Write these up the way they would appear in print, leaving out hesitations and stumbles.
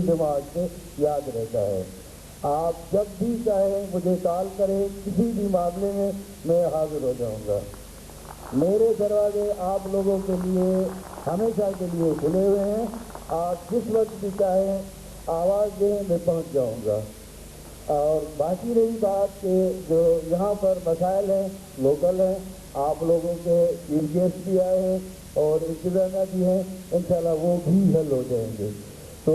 دماغ سے یاد رہتا ہے۔ آپ جب بھی چاہیں مجھے کال کریں، کسی بھی معاملے میں حاضر ہو جاؤں گا۔ میرے دروازے آپ لوگوں کے لیے ہمیشہ کے لیے کھلے ہوئے ہیں۔ آپ جس وقت بھی چاہیں آواز دیں، میں پہنچ جاؤں گا۔ اور باقی رہی بات کہ جو یہاں پر مسائل ہیں لوکل ہیں، آپ لوگوں کے چیف گیسٹ بھی آئے ہیں اور انتظامیہ بھی ہیں، انشاءاللہ وہ بھی حل ہو جائیں گے۔ تو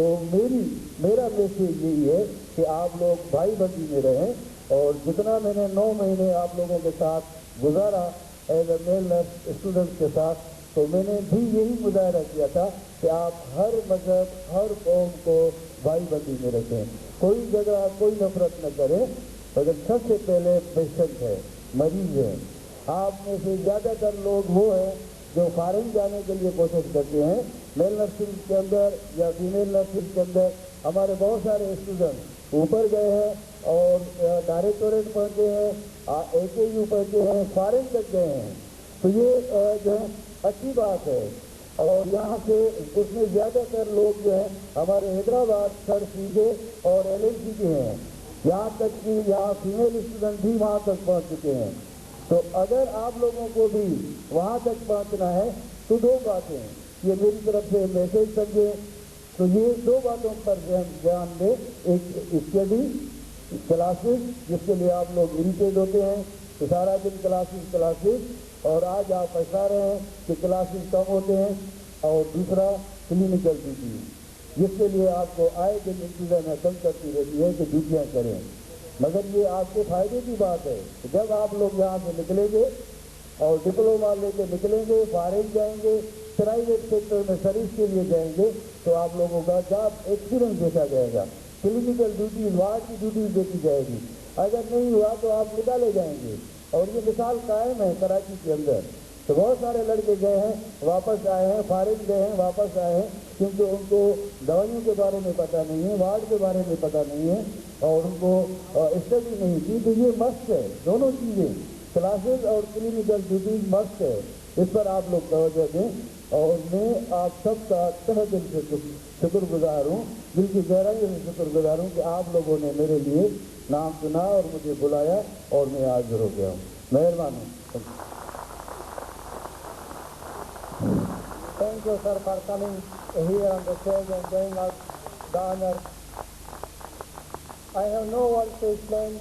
میرا میسیج یہی ہے کہ آپ لوگ بھائی بندی میں رہیں، اور جتنا میں نے 9 مہینے آپ لوگوں کے ساتھ گزارا as a male nurse student کے ساتھ، تو میں نے بھی یہی مظاہرہ کیا تھا کہ آپ ہر مذہب ہر قوم کو بھائی بندی میں رکھیں، کوئی جگہ کوئی نفرت نہ کریں۔ مگر سب سے پہلے پیشنٹ ہے، مریض ہے۔ آپ میں سے زیادہ تر لوگ وہ ہیں جو فارن جانے کے لیے کوشش کرتے ہیں۔ میل نرسنگ کے اندر یا فیمیل نرسنگ کے اندر ہمارے بہت سارے اسٹوڈنٹ اوپر گئے ہیں اور ڈائریکٹوریٹ پڑھتے ہیں، AKU پڑھتے ہیں، فارن تک گئے ہیں۔ تو یہ جو ہے اچھی بات ہے۔ اور یہاں سے اس میں زیادہ تر لوگ جو ہیں ہمارے حیدرآباد سر سیدھے اور LLC کے ہیں، یہاں تک کہ یہاں فیمیل اسٹوڈنٹ بھی وہاں تک پہنچ چکے ہیں۔ تو اگر آپ لوگوں کو بھی وہاں تک پہنچنا ہے تو 2 باتیں یہ میری طرف سے میسج سمجھیں، تو یہ 2 باتوں پر دھیان دیں۔ ایک اسٹڈی کلاسز جس کے لیے آپ لوگ اریٹیٹ ہوتے ہیں کہ سارا دن کلاسز، اور آج آپ پچھتا رہے ہیں کہ کلاسز کم ہوتے ہیں۔ اور دوسرا کلینکل ڈیوٹی، جس کے لیے آپ کو آئے دن انتظامیہ تنگ کرتی رہتی ہے کہ ڈیوٹیاں کریں، مگر یہ آپ کے فائدے کی بات ہے کہ جب آپ لوگ یہاں سے نکلیں گے اور ڈپلوما لے کے نکلیں گے، فارغ جائیں گے، پرائیویٹ سیکٹر میں سروس کے لیے جائیں گے، تو آپ لوگوں کا جاب ایکسپیرنس دیکھا جائے گا، کلینکل ڈیوٹیز وارڈ کی ڈیوٹیز دیکھی جائے گی۔ اگر نہیں ہوا تو آپ نکالے جائیں گے، اور یہ مثال قائم ہے کراچی کے اندر۔ تو بہت سارے لڑکے گئے ہیں واپس آئے ہیں، فارغ گئے ہیں واپس آئے ہیں، کیونکہ ان کو دوائیوں کے بارے میں پتہ نہیں ہے، وارڈ کے بارے میں پتہ نہیں ہے، اور ان کو اسٹڈی نہیں کی۔ تو یہ مست ہے، دونوں چیزیں کلاسز اور کلینکل ڈیوٹیز مست ہے، اس پر آپ لوگ توجہ دیں۔ اور میں آپ سب کا تہہ دل سے شکر گزار ہوں، دل کی گہرائی سے شکر گزار ہوں کہ آپ لوگوں نے میرے لیے نام سنا اور مجھے بلایا اور میں حاضر ہو گیا ہوں۔ مہربانی۔ Thank you, sir, for coming here on the stage and giving us the honor. I have no words to explain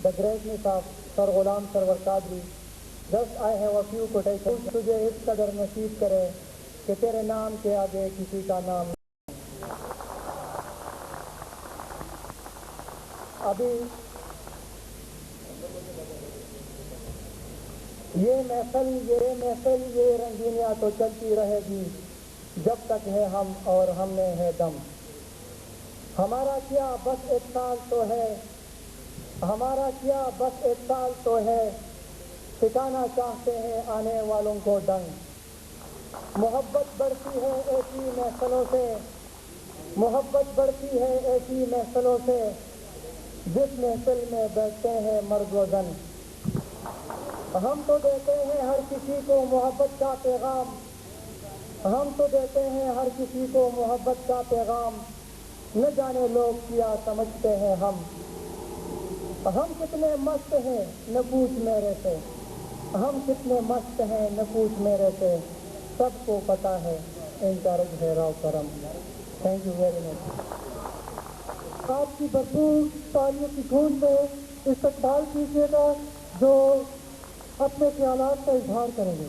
the greatness of Sir Ghulam Sarwar Qadri. Just I have a few quotations. تجھے اس قدر نصیب کرے کہ تیرے نام کے آگے کسی کا نام۔ ابھی یہ محفل یہ رنگینیاں تو چلتی رہے گی جب تک ہے ہم اور ہم میں ہے دم۔ ہمارا کیا بس 1 سال تو ہے، ہمارا کیا بس 1 سال تو ہے، ٹھکانا چاہتے ہیں آنے والوں کو ڈنگ۔ محبت بڑھتی ہے ایسی محفلوں سے، محبت بڑھتی ہے ایسی محفلوں سے، جس محفل میں بیٹھتے ہیں مرد و زن۔ ہم تو دیتے ہیں ہر کسی کو محبت کا پیغام، ہم تو دیتے ہیں ہر کسی کو محبت کا پیغام، نہ جانے لوگ کیا سمجھتے ہیں ہم کتنے مست ہیں نہ پوچھ میرے سے، ہم کتنے مست ہیں نہ پوچھ میرے سے، سب کو پتہ ہے ان کا رج ہے راو کرم۔ Thank you very much. آپ کی بھرپور تالیوں کی گونج میں استقبال کیجیے گا جو اپنے خیالات کا اظہار کریں گے۔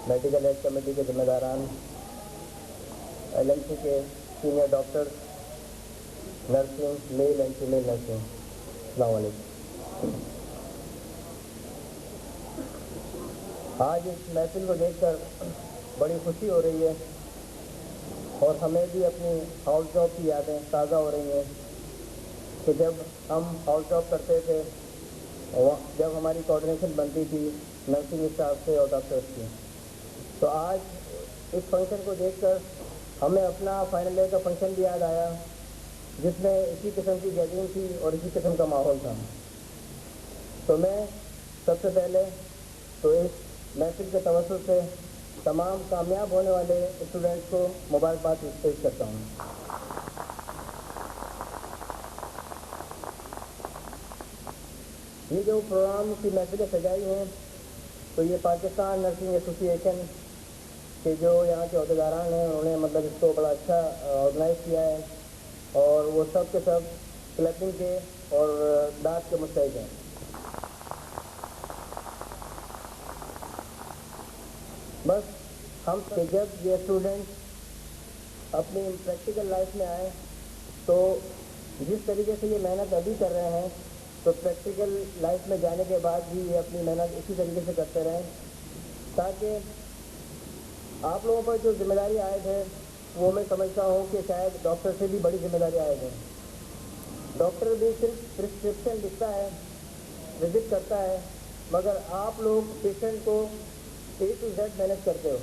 میڈیکل ایڈ کمیٹی کے ذمہ داران، LMC کے senior doctor, nursing male and female nursing, السلام علیکم۔ آج اس محفل کو دیکھ کر بڑی خوشی ہو رہی ہے، اور ہمیں بھی اپنی ہاؤس جاب کی یادیں تازہ ہو رہی ہیں کہ جب ہم ہاؤس جاب کرتے تھے، جب ہماری کوآرڈینیشن بنتی تھی نرسنگ اسٹاف سے اور ڈاکٹرس کی، تو آج اس فنکشن کو دیکھ کر ہمیں اپنا فائنل ایئر کا فنکشن بھی یاد آیا، جس میں اسی قسم کی گیدرنگ تھی اور اسی قسم کا ماحول تھا۔ تو میں سب سے پہلے تو اس محفل کے توسط سے تمام کامیاب ہونے والے اسٹوڈنٹس کو مبارکباد پیش کرتا ہوں۔ یہ جو پروگرام کی محفلیں سجائی ہیں تو یہ پاکستان نرسنگ ایسوسی ایشن کے جو یہاں کے عہدیداران ہیں انہوں نے مطلب اس کو بڑا اچھا آرگنائز کیا ہے، اور وہ سب کے سب کلیپنگ کے اور داد کے مستحق ہیں۔ بس ہم جب یہ اسٹوڈنٹ اپنی پریکٹیکل لائف میں آئے تو جس طریقے سے یہ محنت ابھی کر رہے ہیں تو پریکٹیکل لائف میں جانے کے بعد بھی یہ اپنی محنت اسی طریقے سے کرتے رہیں، تاکہ آپ لوگوں پر جو ذمہ داری عائد ہے وہ میں سمجھتا ہوں کہ شاید ڈاکٹر سے بھی بڑی ذمہ داری عائد ہے۔ ڈاکٹر بھی صرف پرسکرپشن لکھتا ہے، وزٹ کرتا ہے، مگر آپ لوگ پیشنٹ کو A to Z مینیج کرتے ہو،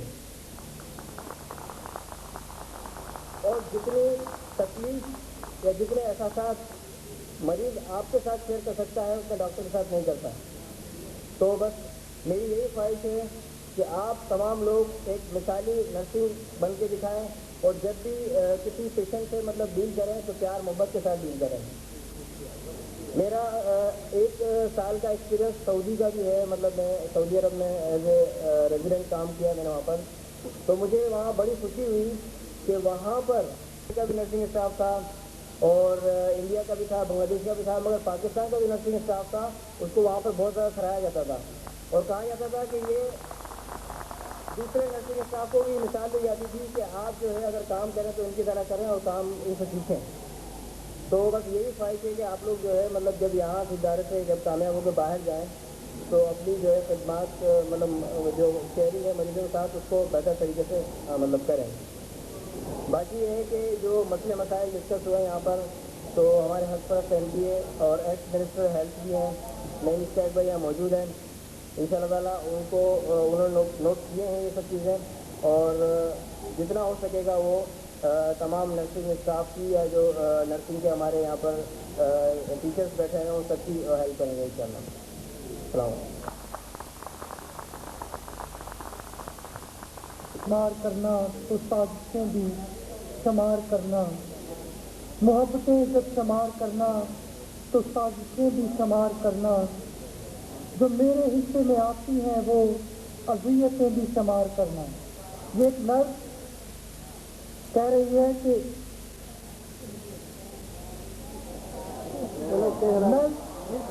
اور جتنی تکلیف یا جتنے احساسات مریض آپ کے ساتھ شیئر کر سکتا ہے اس میں ڈاکٹر کے ساتھ نہیں کرتا۔ تو بس میری یہی خواہش ہے کہ آپ تمام لوگ ایک مثالی نرسنگ بن کے دکھائیں، اور جب بھی کسی پیشنٹ سے مطلب ڈیل کریں تو پیار محبت کے ساتھ ڈیل کریں۔ میرا 1 سال کا ایکسپیرینس سعودی کا بھی ہے، مطلب میں سعودی عرب میں ایز اے ریزیڈنٹ کام کیا میں نے وہاں پر، تو مجھے وہاں بڑی خوشی ہوئی کہ وہاں پر کا بھی نرسنگ اسٹاف تھا اور انڈیا کا بھی تھا، بنگلہ دیش کا بھی تھا، مگر پاکستان کا بھی نرسنگ اسٹاف تھا، اس کو وہاں پر بہت زیادہ سراہا جاتا تھا اور کہا جاتا تھا کہ یہ دوسرے نرسنگ اسٹاف کو بھی مثال دی جاتی تھی کہ آپ جو ہے اگر کام کریں تو ان کی طرح کریں اور کام ان سے سیکھیں۔ تو بس یہی خواہش ہے کہ آپ لوگ جو ہے مطلب جب یہاں سے ادارے سے جب کامیاب ہو کے باہر جائیں تو اپنی جو ہے خدمات مطلب جو شیئرنگ ہے مریضوں کے ساتھ اس کو بہتر طریقے سے مطلب کریں۔ باقی یہ ہے کہ جو مسئلے مسائل ڈسکس ہوئے یہاں پر، تو ہمارے ہیلتھ پرسٹ MPA اور ایکس منسٹر ہیلتھ بھی ہیں، نئی اسٹیٹ بھائی یہاں موجود ہیں، ان شاء اللہ تعالیٰ انہوں نے نوٹ کیے ہیں یہ سب چیزیں، اور جتنا ہو سکے گا وہ تمام نرسنگ اسٹاف کی یا جو نرسنگ کے ہمارے یہاں پر ٹیچرس بیٹھے ہیں ان سب کی ہیلپ کریں گے انشاءاللہ۔ السلام علیکم۔ شمار کرنا تو سازشیں بھی شمار کرنا، محبتیں جب شمار کرنا تو سازشیں بھی شمار کرنا، جو میرے حصے میں آتی ہیں وہ اذیتیں بھی شمار کرنا۔ یہ ایک نرس کہہ رہی ہے کہ نرس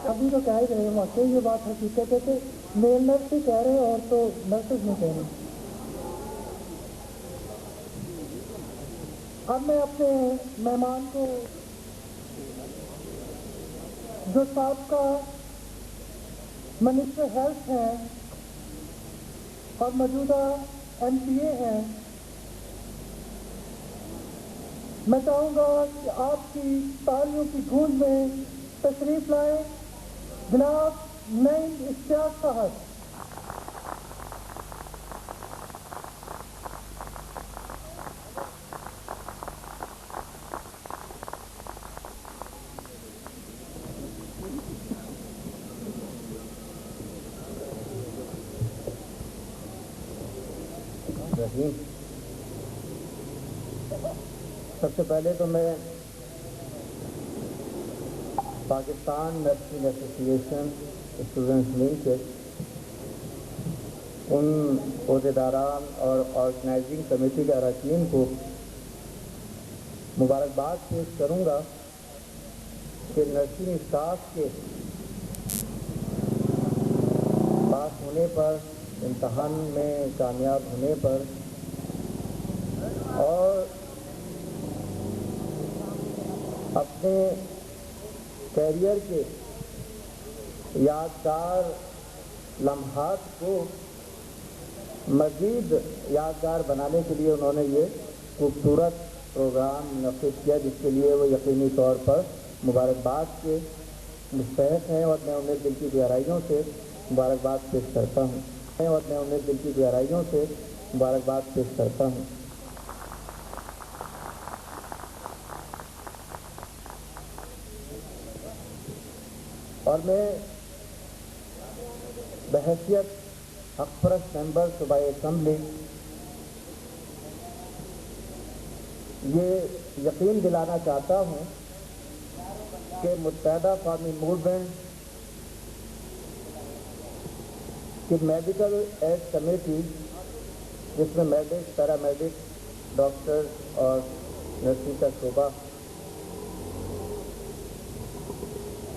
ابھی تو کہہ ہی رہے ہیں واقعی یہ بات حقیقت ہے کہ میل نرس ہی کہہ رہے ہیں اور تو نرسز نہیں کہہ رہے۔ اب میں اپنے مہمان کو جو سابقہ منسٹر ہیلتھ ہیں اور موجودہ MPA ہیں، میں چاہوں گا کہ آپ کی تالیوں کی گونج میں تشریف لائیں جناب نعیم اشتیاق صاحب۔ سب سے پہلے تو میں پاکستان نرسنگ ایسوسی ایشن اسٹوڈنٹس لنک کے ان عہدیداران اور آرگنائزنگ کمیٹی کے اراکین کو مبارکباد پیش کروں گا کہ نرسنگ اسٹاف کے پاس ہونے پر، امتحان میں کامیاب ہونے پر اور اپنے کیریئر کے یادگار لمحات کو مزید یادگار بنانے کے لیے انہوں نے یہ خوبصورت پروگرام منعقد کیا، جس کے لیے وہ یقینی طور پر مبارکباد کے مستحق ہیں، اور میں انہیں دل کی گہرائیوں سے مبارکباد پیش کرتا ہوں مبارکباد پیش کرتا ہوں۔ اور میں بحیثیت حق پرست ممبر صوبائی اسمبلی یہ یقین دلانا چاہتا ہوں کہ متحدہ قومی موومنٹ کی میڈیکل ایڈ کمیٹی، جس میں میڈک، پیرامیڈک، ڈاکٹر اور نرسنگ کا شعبہ،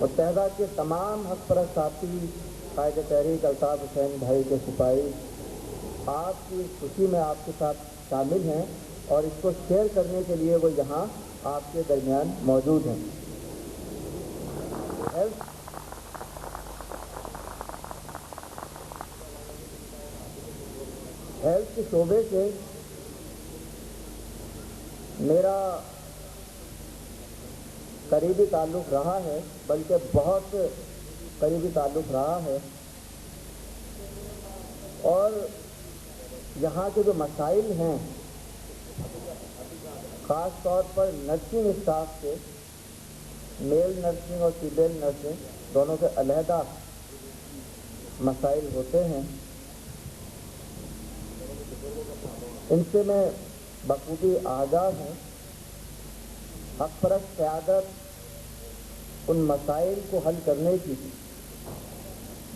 متحدہ کے تمام حق پرست ساتھی، قائد تحریک الطاف حسین بھائی کے سپاہی آپ کی خوشی میں آپ کے ساتھ شامل ہیں اور اس کو شیئر کرنے کے لیے وہ یہاں آپ کے درمیان موجود ہیں۔ ہیلتھ کے شعبے سے میرا قریبی تعلق رہا ہے، بلکہ بہت قریبی تعلق رہا ہے، اور یہاں کے جو مسائل ہیں خاص طور پر نرسنگ اسٹاف کے، میل نرسنگ اور فیمیل نرسنگ دونوں کے علیحدہ مسائل ہوتے ہیں، ان سے میں بخوبی آگاہ ہوں۔ حق پرست قیادت ان مسائل کو حل کرنے کی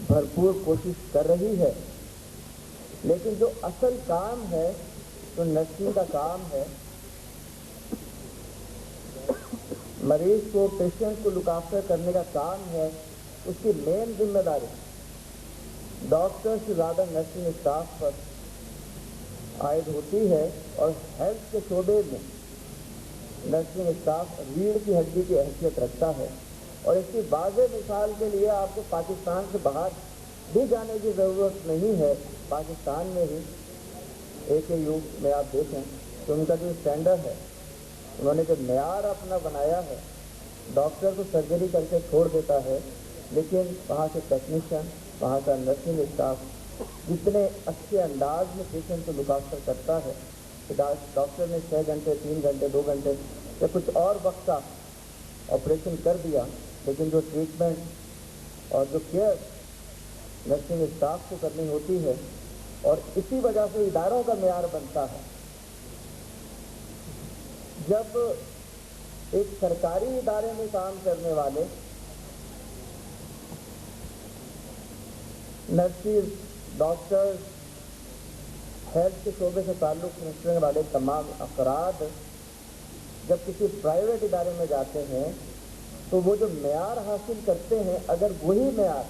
بھرپور کوشش کر رہی ہے، لیکن جو اصل کام ہے، جو نرسنگ کا کام ہے، مریض کو، پیشنٹ کو لک آفٹر کرنے کا کام ہے، اس کی مین ذمہ داری ڈاکٹر سے زیادہ نرسنگ اسٹاف پر عائد ہوتی ہے، اور ہیلتھ کے شعبے میں نرسنگ اسٹاف ریڑھ کی ہڈی کی حیثیت رکھتا ہے، اور اس کی واضح مثال کے لیے آپ کو پاکستان سے باہر بھی جانے کی ضرورت نہیں ہے۔ پاکستان میں ہی AKU میں آپ دیکھیں تو ان کا جو اسٹینڈرڈ ہے، انہوں نے جو معیار اپنا بنایا ہے، ڈاکٹر کو سرجری کر کے چھوڑ دیتا ہے، لیکن وہاں سے ٹیکنیشین، وہاں کا نرسنگ اسٹاف جتنے اچھے انداز میں پیشنٹ کو لک آفٹر کرتا ہے کہ ڈاکٹر نے 6 گھنٹے، 3 گھنٹے، 2 گھنٹے یا کچھ اور وقت کا آپریشن کر دیا، لیکن جو ٹریٹمنٹ اور جو کیئر نرسنگ اسٹاف کو کرنی ہوتی ہے، اور اسی وجہ سے اداروں کا معیار بنتا ہے۔ جب ایک سرکاری ادارے میں کام کرنے والے نرسز، ڈاکٹر، ہیلتھ کے شعبے سے تعلق رکھنے والے تمام افراد جب کسی پرائیویٹ ادارے میں جاتے ہیں تو وہ جو معیار حاصل کرتے ہیں، اگر وہی معیار،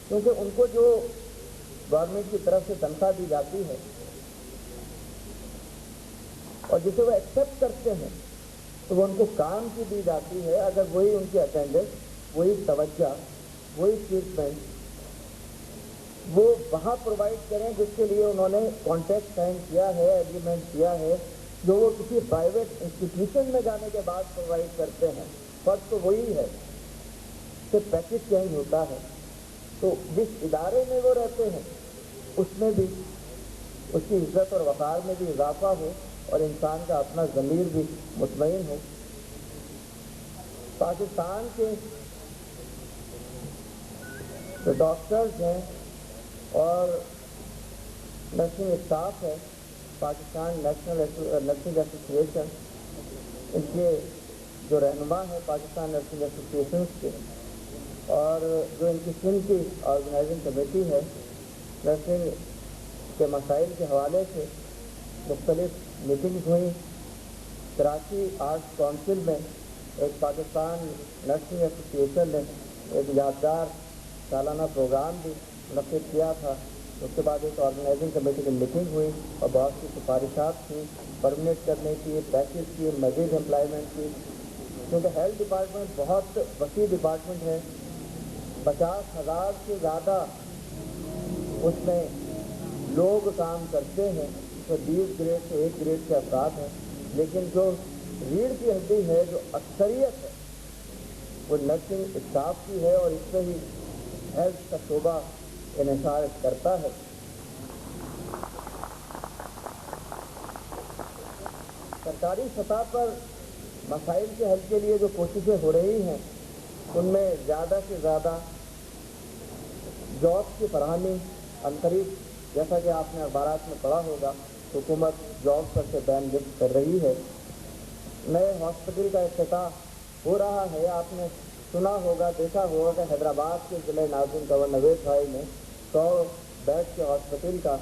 کیونکہ ان کو جو گورنمنٹ کی طرف سے تنخواہ دی جاتی ہے اور جسے وہ ایکسیپٹ کرتے ہیں، تو وہ ان کو کام کی دی جاتی ہے، اگر وہی ان کی اٹینڈنس، وہی توجہ، وہی ٹریٹمنٹ وہ وہاں پرووائڈ کریں جس کے لیے انہوں نے کانٹریکٹ سائن کیا ہے، ایگریمنٹ کیا ہے، جو وہ کسی پرائیویٹ انسٹیٹیوشن میں جانے کے بعد پرووائڈ کرتے ہیں، فرق تو وہی ہے، صرف پیکج چینج ہوتا ہے۔ تو جس ادارے میں وہ رہتے ہیں اس میں بھی اس کی عزت اور وقار میں بھی اضافہ ہو، اور انسان کا اپنا ضمیر بھی مطمئن ہو۔ پاکستان کے جو ڈاکٹرز ہیں اور نرسنگ اسٹاف ہے، پاکستان نیشنل نرسنگ ایسوسیشن، ان کے جو رہنما ہیں پاکستان نرسنگ ایسوسیشنز کے، اور جو ان کی سندھ کی آرگنائزنگ کمیٹی ہے، نرسنگ کے مسائل کے حوالے سے مختلف میٹنگز ہوئیں۔ کراچی آرٹس کونسل میں ایک پاکستان نرسنگ ایسوسیشن نے ایک یادگار سالانہ پروگرام بھی منعقد کیا تھا۔ اس کے بعد ایک آرگنائزنگ کمیٹی کی میٹنگ ہوئی اور بہت سی سفارشات تھیں پرمنیٹ کرنے کی، پیکج کی، مزید امپلائمنٹ کی، کیونکہ ہیلتھ ڈپارٹمنٹ بہت وسیع ڈپارٹمنٹ ہے، 50,000 سے زیادہ اس میں لوگ کام کرتے ہیں، اس میں 20 گریڈ سے 1 گریڈ کے افراد ہیں، لیکن جو ریڑھ کی ہڈی ہے، جو اکثریت ہے، وہ نرسنگ اسٹاف کی ہے، اور اس سے ہی ہیلتھ کا شعبہ انحصار کرتا ہے۔ سرکاری سطح پر مسائل کے حل کے لیے جو کوششیں ہو رہی ہیں ان میں زیادہ سے زیادہ جاب کی فراہمی عنقریب، جیسا کہ آپ نے اخبارات میں پڑھا ہوگا، حکومت جاب پر سے بین لفٹ کر رہی ہے۔ نئے ہاسپٹل کا افتتاح ہو رہا ہے۔ آپ نے سنا ہوگا، دیکھا ہوگا کہ حیدرآباد کے ضلع ناظم کنور نوید بھائی نے 100 بیڈ کے ہاسپٹل کا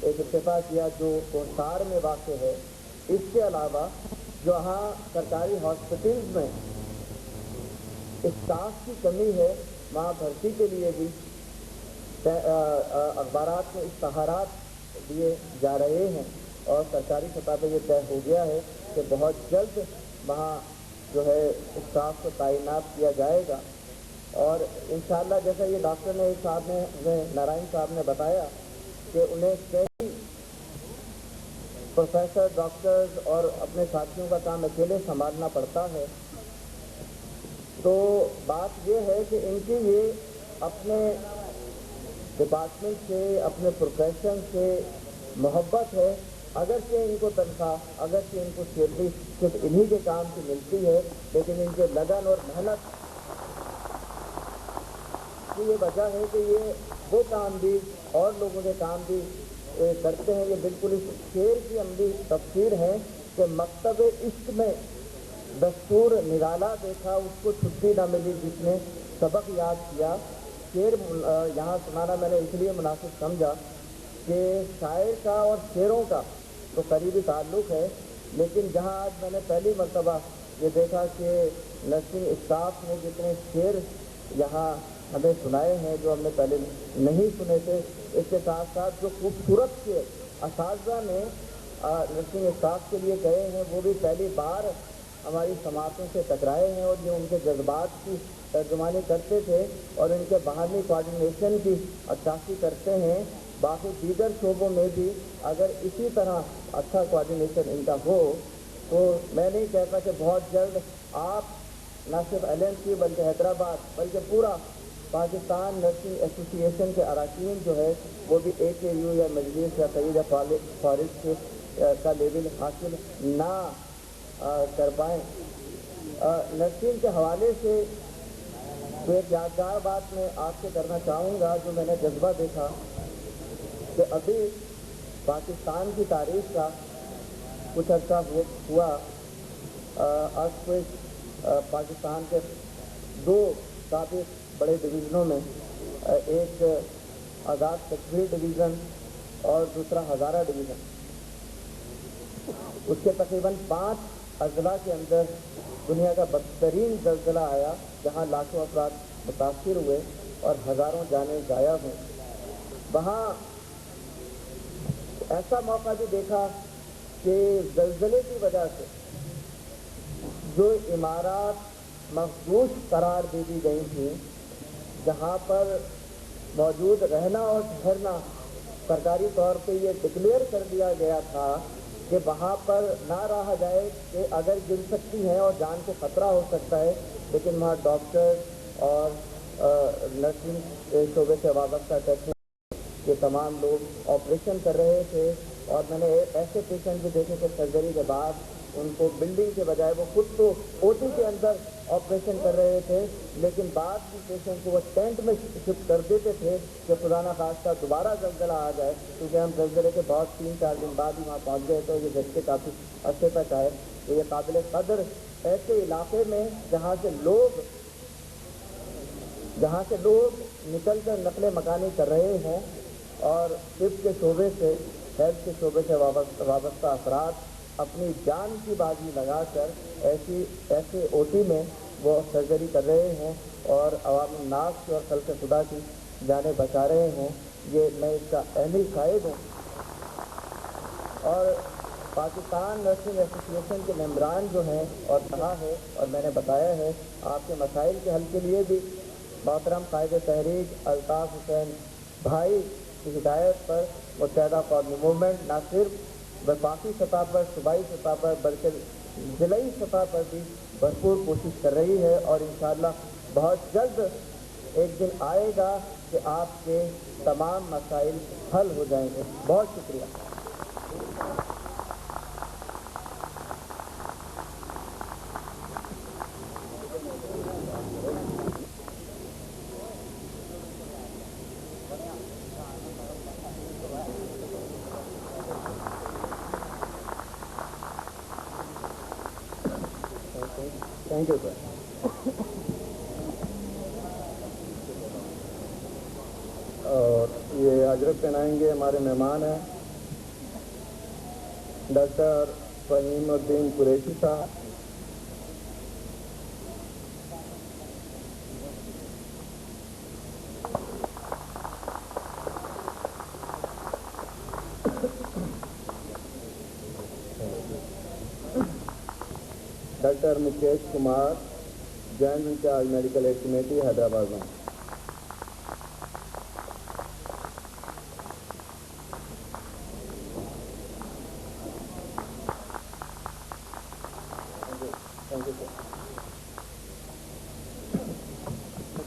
ایک افتتاح کیا جو کوہسار میں واقع ہے۔ اس کے علاوہ جہاں سرکاری ہاسپٹلز میں اسٹاف کی کمی ہے وہاں بھرتی کے لیے بھی اخبارات میں اشتہارات دیے جا رہے ہیں اور سرکاری سطح پہ یہ طے ہو گیا ہے کہ بہت جلد وہاں جو ہے اسٹاف کو تعینات کیا جائے گا۔ اور انشاءاللہ جیسا یہ ڈاکٹر صاحب نے نارائن صاحب نے بتایا کہ انہیں کئی پروفیسر، ڈاکٹرز اور اپنے ساتھیوں کا کام اکیلے سنبھالنا پڑتا ہے، تو بات یہ ہے کہ ان کی یہ اپنے ڈپارٹمنٹ سے، اپنے پروفیشن سے محبت ہے۔ اگرچہ ان کو تنخواہ، اگرچہ ان کو سیلری صرف انہی کے کام کی ملتی ہے، لیکن ان کے لگن اور محنت کی یہ وجہ ہے کہ یہ وہ کام بھی اور لوگوں کے کام بھی کرتے ہیں۔ یہ بالکل اس شعر کی عملی تفسیر ہے کہ مکتب عشق میں دستور نرالا دیکھا، اس کو چھٹی نہ ملی جس نے سبق یاد کیا۔ شعر یہاں سنانا میں نے اس لیے مناسب سمجھا کہ شاعر کا اور شعروں کا تو قریبی تعلق ہے، لیکن جہاں آج میں نے پہلی مرتبہ یہ دیکھا کہ نرسنگ اسٹاف نے جتنے شعر یہاں ہمیں سنائے ہیں جو ہم نے پہلے نہیں سنے تھے، اس کے ساتھ ساتھ جو خوبصورت شعر اساتذہ نے نرسنگ اسٹاف کے لیے کہے ہیں وہ بھی پہلی بار ہماری سماعتوں سے ٹکرائے ہیں، اور یہ ان کے جذبات کی ترجمانی کرتے تھے اور ان کے باہمی کوآرڈینیشن کی عکاسی کرتے ہیں۔ باقی دیگر شعبوں میں بھی اگر اسی طرح اچھا کوآرڈینیشن ان کا ہو تو میں نہیں کہتا کہ بہت جلد آپ نہ صرف LNC بلکہ حیدرآباد بلکہ پورا پاکستان نرسنگ ایسوسی ایشن کے اراکین جو ہے وہ بھی AKU یا مجلس یا سید فارغ کا لیول حاصل نہ کر پائیں۔ نرسنگ کے حوالے سے تو ایک یادگار بات میں آپ سے کرنا چاہوں گا جو میں نے جذبہ دیکھا کہ ابھی پاکستان کی تاریخ کا کچھ عرصہ ہوا پاکستان کے 2 سابق بڑے ڈویژنوں میں، ایک آزاد کشمیر ڈویژن اور دوسرا ہزارہ ڈویژن، اس کے تقریباً 5 اضلاع کے اندر دنیا کا بدترین زلزلہ آیا جہاں لاکھوں افراد متاثر ہوئے اور ہزاروں جانیں ضائع ہوئیں۔ وہاں ایسا موقع بھی دیکھا کہ زلزلے کی وجہ سے جو عمارات محفوظ قرار دے دی گئی تھیں، جہاں پر موجود رہنا اور ٹھہرنا سرکاری طور پہ یہ ڈکلیئر کر دیا گیا تھا کہ وہاں پر نہ رہا جائے کہ اگر گر سکتی ہیں اور جان کو خطرہ ہو سکتا ہے، لیکن وہاں ڈاکٹر اور نرسنگ شعبے سے وابستہ ٹیکنیشین یہ تمام لوگ آپریشن کر رہے تھے، اور میں نے ایسے پیشنٹ بھی دیکھے کہ سرجری کے بعد ان کو بلڈنگ کے بجائے وہ خود تو OT کے اندر آپریشن کر رہے تھے، لیکن بعد کی پیشنٹ کو وہ ٹینٹ میں شفٹ کر دیتے تھے کہ خدا نہ خواستہ دوبارہ زلزلہ آ جائے، کیونکہ ہم زلزلے کے بعد 3-4 دن بعد ہی وہاں پہنچ گئے تو یہ جھٹکے کافی عرصے تک آئے۔ تو یہ قابل قدر ایسے علاقے میں جہاں سے لوگ نکل کر نقل مکانی کر رہے ہیں، اور طب کے شعبے سے، ہیلتھ کے شعبے سے وابستہ افراد اپنی جان کی بازی لگا کر ایسے OT میں وہ سرجری کر رہے ہیں اور عوام الناس کی اور خلق خدا کی جانیں بچا رہے ہیں۔ یہ میں اس کا اہم شاہد ہوں، اور پاکستان نرسنگ ایسوسی ایشن کے ممبران جو ہیں اور کہا ہے اور میں نے بتایا ہے، آپ کے مسائل کے حل کے لیے بھی محترم قائد تحریک الطاف حسین بھائی کی ہدایت پر متحدہ قومی موومنٹ نہ صرف وفاقی سطح پر، صوبائی سطح پر بلکہ ضلعی سطح پر بھی بھرپور کوشش کر رہی ہے، اور انشاءاللہ بہت جلد ایک دن آئے گا کہ آپ کے تمام مسائل حل ہو جائیں گے۔ بہت شکریہ۔ تھینک یو سر. اور یہ اجرت پہنائیں گے ہمارے مہمان ہیں doctor Fahim Uddin Qureshi Sahab. Doctor Mukesh Kumar joint incharge medical aid committee Hyderabad میں.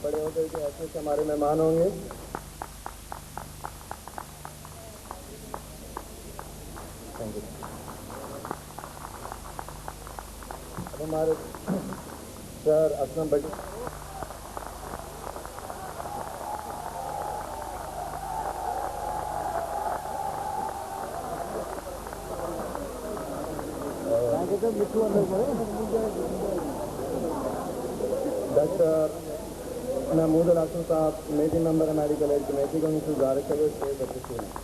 بڑے ہو کر کے ایسے سے ہمارے مہمان ہوں گے. اب ہمارے سر اسلم بٹی ڈاکٹر محمود الحسن صاحب کمیٹی ممبر میڈیکل ایڈ کمیٹی کو ان سے گزارش کرے اسٹیج پر تشریف لائیں.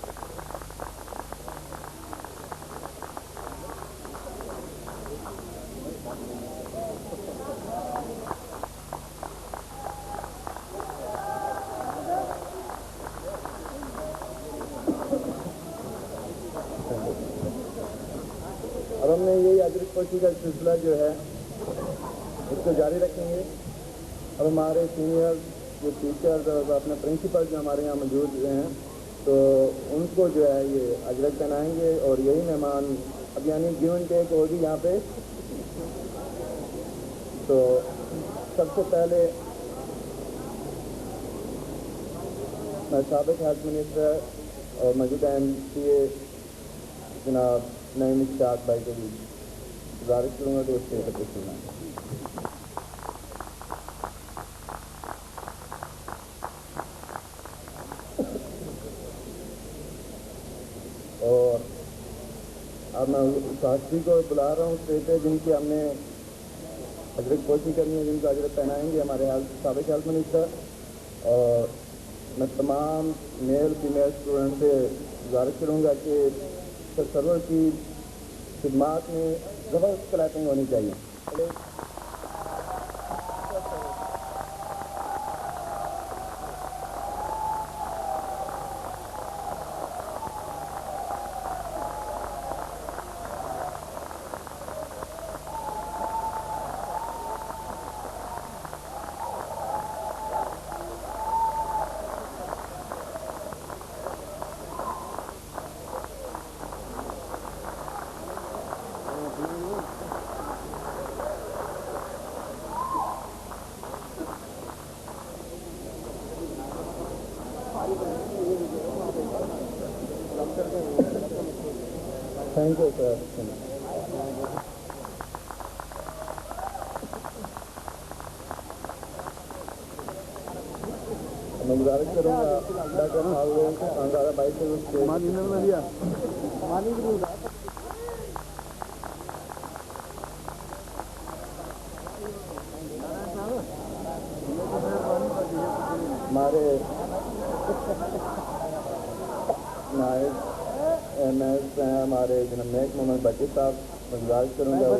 اب ہم نے یہی اجرت پوشی کا سلسلہ جو ہے اس کو جاری رکھیں گے. اب ہمارے سینئر جو ٹیچرز اور اپنے پرنسپل جو ہمارے یہاں موجود ہیں تو ان کو جو ہے یہ اجرت پہنائیں گے. اور یہی مہمان اب یعنی گیون ٹیک ہوگی یہاں پہ. تو سب سے پہلے میں سابق ہیلتھ منسٹر اور موجودہ ایم سی اے جناب نعیم اشتیاق بھائی کو بھی گزارش کروں گا کہ اس سے سننا. اور اب میں ساتھی کو بلا رہا ہوں اسٹیج پہ جن کی ہم نے اجرت پوشی کرنی ہے, جن کو اجرت پہنائیں گے ہمارے سابق ہیلتھ منسٹر. اور میں تمام میل فیمیل اسٹوڈنٹ سے گزارش کروں گا کہ سرور کی خدمات میں زبردست کلیپنگ ہونی چاہیے. تھینک یو سر. میں گزارش کروں گا ڈاکٹر انگارا بھائی سے ہمارے نائب ایم ایس ہیں ہمارے جناب نیک محمد بٹی صاحب. میں گزارش کروں گا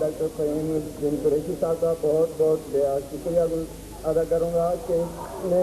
ڈاکٹر فہیم الدین قریشی صاحب کا بہت بہت شکریہ ادا کروں گا کہ اس نے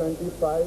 25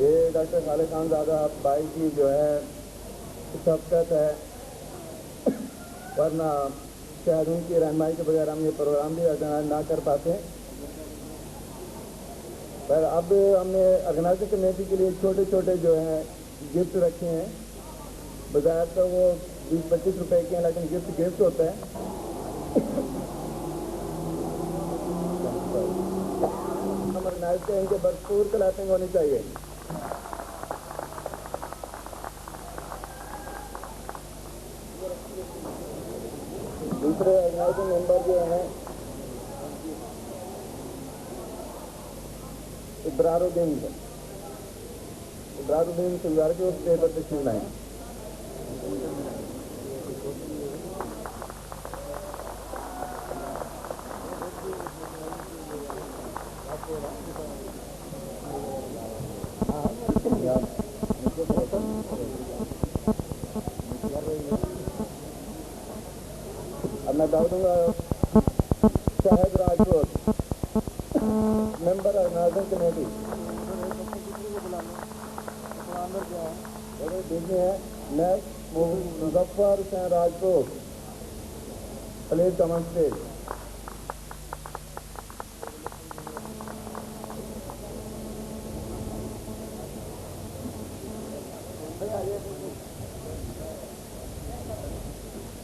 یہ ڈاکٹر خالد خان زادہ بھائی کی جو ہے شفقت ہے، ورنہ شاید ان کی رہنمائی کے بغیر ہم یہ پروگرام بھی آرگنائز نہ کر پاتے. پر اب ہم نے آرگنائزنگ کمیٹی کے لیے چھوٹے چھوٹے جو ہیں گفٹ رکھے ہیں. بظاہر تو وہ 20-25 روپے کے ہیں، لیکن گفٹ ہوتا ہے. ہم آرگنائز کے ان کے بھرپور کلیپنگ ہونی چاہیے. دوسرے آرگنائزنگ ممبر جو ہیں ابرارالدین سے گزارش ہے اس پیپر پہ چھوڑنا ہے. اب میں دعوت دوں گا Shahid Rajput, member organising committee. دیکھتے ہیں next Muzaffar Hussain Rajput, please come on stage.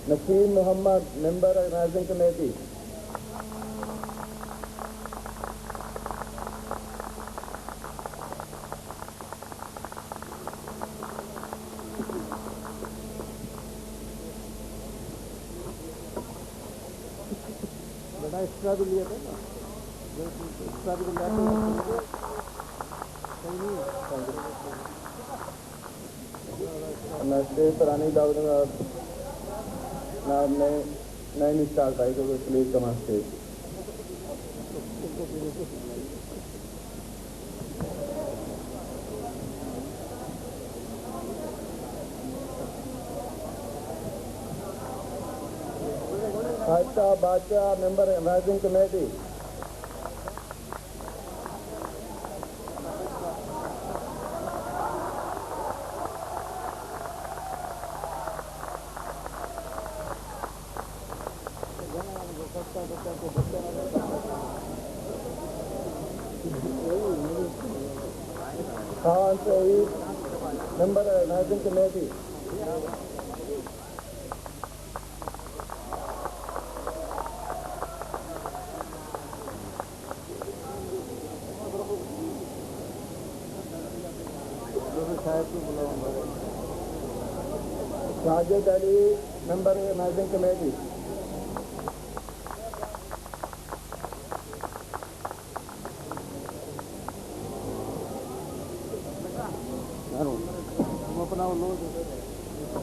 Naseem Muhammad, member organising committee. Extra بھی لیا تھا ایکسٹرا بھی میں اسٹیج پر آنے کی دعوت دوں گا میں اپنے نئے اسٹار بھائی کو پلیز کم آن اسٹیج. خاصہ بادشاہ، ممبر آرگنائزنگ کمیٹی. خان سعید، ممبر آرگنائزنگ کمیٹی. ساجد علی، ممبر آرگنائزنگ کمیٹی.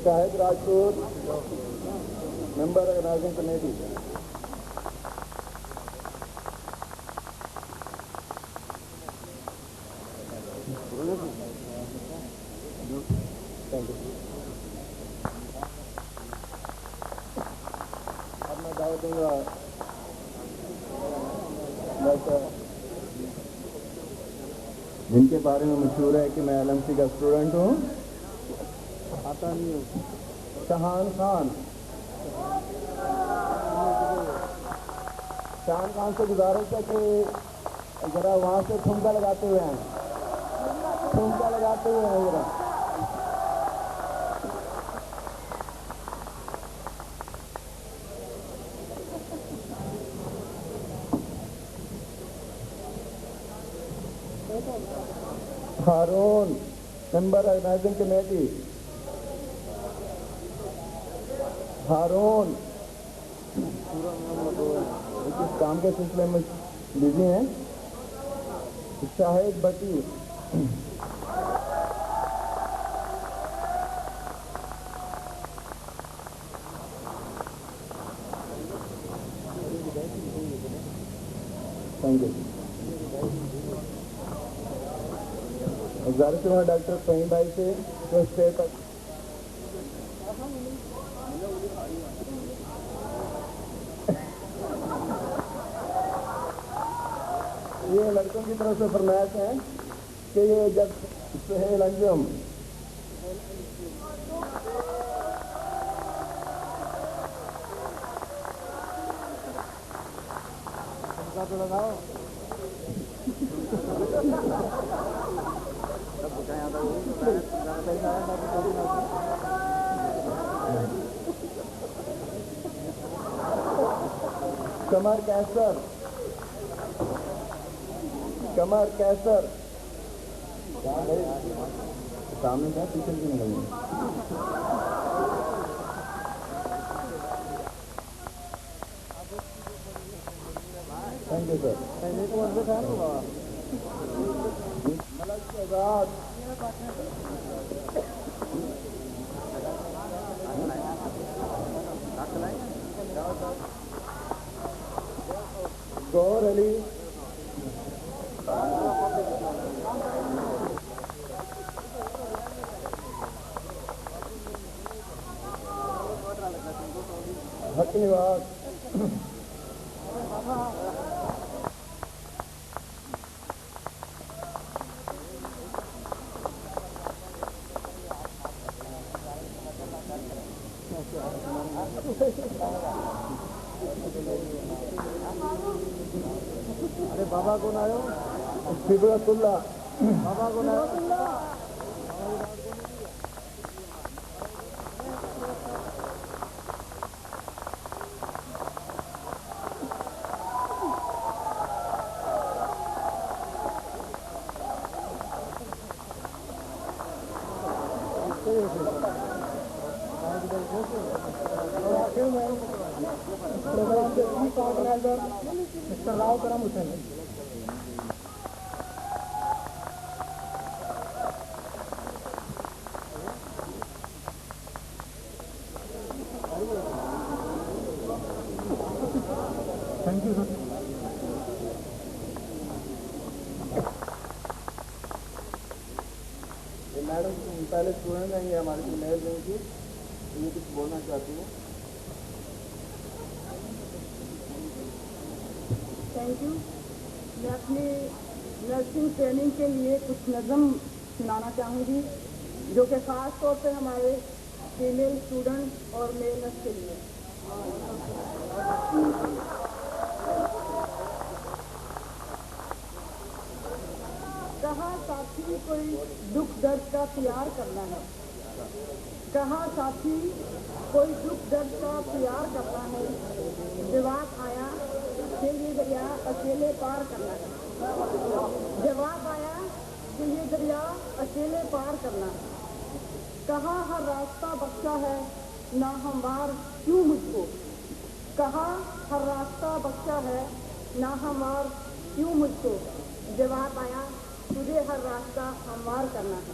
شاہد راجپوت، ممبر آرگنائزنگ کمیٹی. اب میں دعوت دوں گا جن کے بارے میں مشہور ہے کہ میں LMC کا اسٹوڈنٹ ہوں، آتا نہیں ہو. شاہان خان. شاہان خان سے گزارش ہے کہ ذرا وہاں سے ٹھمکا لگاتے ہوئے ہیں، ٹھمکا لگاتے ہوئے ہیں ذرا. Haroon, member organising committee. Haroon اس کام کے سلسلے میں بزی ہیں. شاہد بٹی. Thank you. گزارش کروں گا ڈاکٹر فہیم بھائی سے جو اسٹیج پر یہ لڑکوں کی طرف سے فرمائش ہے کہ یہ جب سہیل انجم. قمر کیسر. قمر کیسر. سامنے کیا پیچھے کی نکل گئی. Thank you sir. Malik Shahzad. Gohar Ali. Haq Nawaz. ارے بابا کون آئے ہو؟ صبرت اللہ. بابا کون آئے ہو؟ Mister Rao Karam Hussain. Thank you sir. Madam پہلے اسٹوڈنٹ ہیں یہ ہمارے کو میل دیں گی. یہ کچھ بولنا چاہتی ہوں. Thank you. میں اپنی نرسنگ ٹریننگ کے لیے کچھ نظم سنانا چاہوں گی جو کہ خاص طور پہ ہمارے فیمیل اسٹوڈنٹ اور میل نرس کے لیے. کہاں ساتھی کوئی دکھ درد کا پیار کرنا ہے. کہاں ساتھی کوئی دکھ درد کا پیار کرنا ہے. جواب آیا کہ یہ دریا اکیلے پار کرنا ہے. جواب آیا کہ یہ دریا اکیلے پار کرنا ہے. کہاں ہر راستہ بخشا ہے ناہموار کیوں مجھ کو. کہاں ہر راستہ بخشا ہے ناہموار کیوں مجھ کو. جواب آیا تجھے ہر راستہ ہموار کرنا ہے.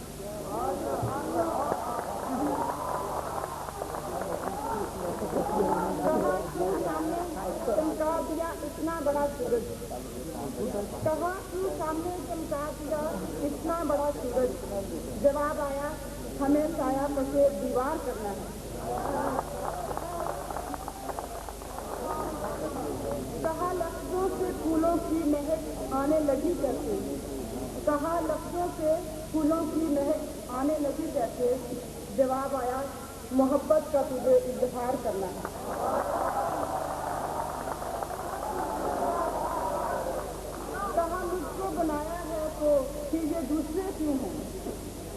کہاں کیوں سامنے چمکا دیا اتنا بڑا سورج. کہاں کیوں سامنے چمکا دیا اتنا بڑا سورج. جواب آیا ہمیں سایہ پسے دیوار کرنا ہے. کہا لفظوں سے پھولوں کی مہک آنے لگی کیسے. کہا لفظوں سے پھولوں کی مہک آنے لگی کیسے. جواب آیا محبت کا تجھے اظہار کرنا ہے. کہا مجھ کو بنایا ہے تو پھر یہ دوسرے کیوں ہیں.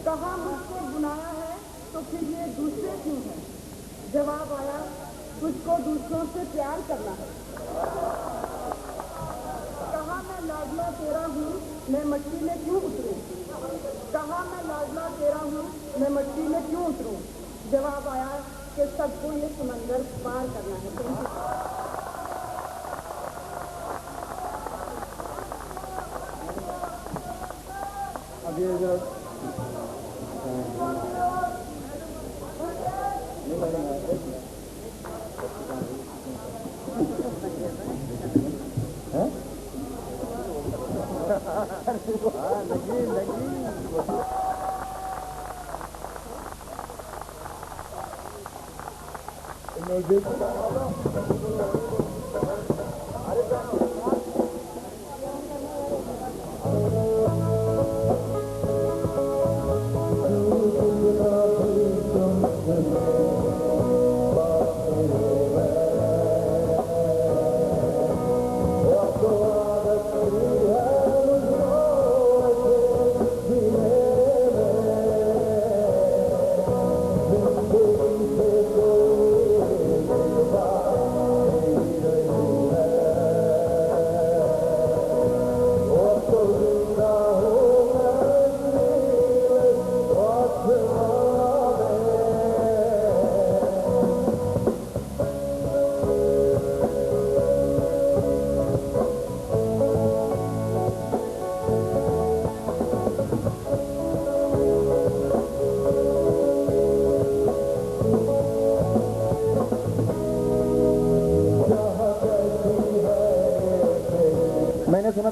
کہا مجھ کو بنایا ہے تو پھر یہ دوسرے کیوں ہیں. جواب آیا تجھ کو دوسروں سے پیار کرنا ہے. کہا میں لاڈلا تیرا ہوں میں مٹی میں کیوں اتروں. کہا میں لاڈلا تیرا ہوں میں مٹی میں کیوں اتروں. جواب آیا کہ سب کو یہ سمندر پار کرنا ہے. اب یہ ذرا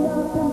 Jangan